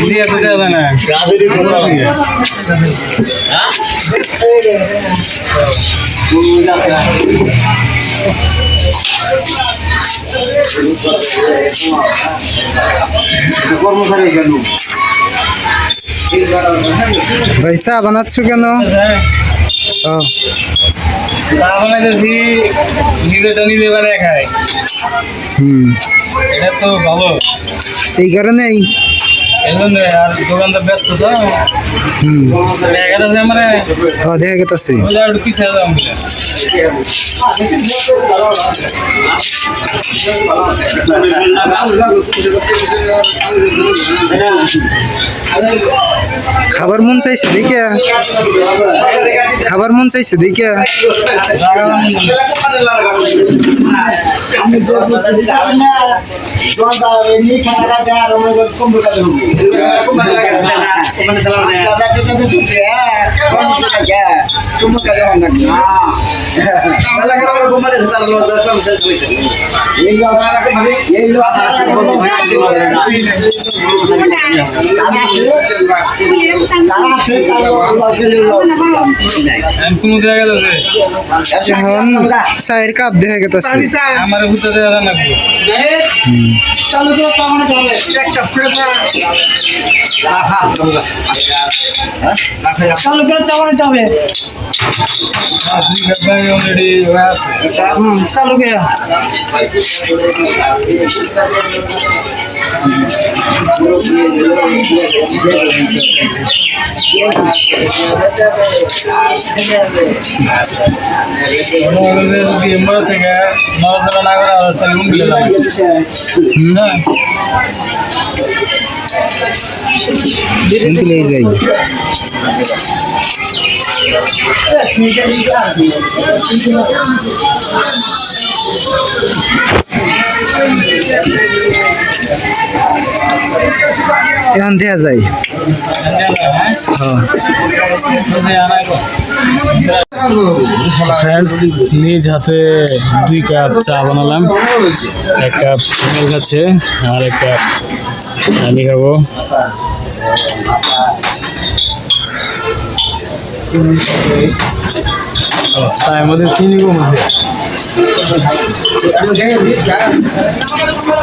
দিয়ে তো দেওয়া যায় না কর্মচারী কেন ভাই চা বানাচ্ছ কেন? ও চা বানাইতেছি নিজেটা নিজে বানায় খাই। এটা তো ভালো এই কারণেই এই জন্য। আর দোকানদার ব্যস্ত তো দেখা গেছে মানে দেখা গেছে একটু পিছিয়ে যাবো বলে খাবার মন চাইছে দেখে খাবার মন চাইছে দেখে কোনো জায়গা এখন চায়ের কাপ দেখা গেছে আমার ভিতরে রান্না চালু করে চা বানাইতে হবে অলরেডি আছে চালু করে থেকে নড়াচড়া না করা অবস্থা মিলে যাবে না যাই এখন দেয়া যায় ফ্রেন্ডস নিজ হাতে 2 কাপ চা বানালাম। 1 কাপ মেয়ে খাচ্ছে আর 1 কাপ আমি খাবো। চায়ের মধ্যে চিনি কম আছে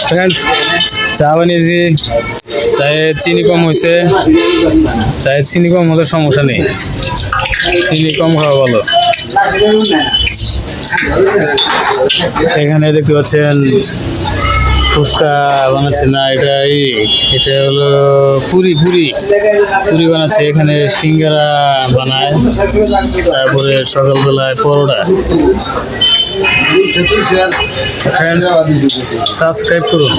ফ্রেন্ডস। চা বানিয়েছি, চায়ে চিনি কম হয়েছে। চায়ে চিনি কম হলে সমস্যা নেই, চিনি কম খাওয়া ভালো। এখানে দেখতে পাচ্ছেন ফুচকা বানাচ্ছে না, এটা হলো পুরি বানাচ্ছে। এখানে সিঙ্গারা বানায়, তারপরে সকালবেলায় পরোটা। সাবস্ক্রাইব করুন।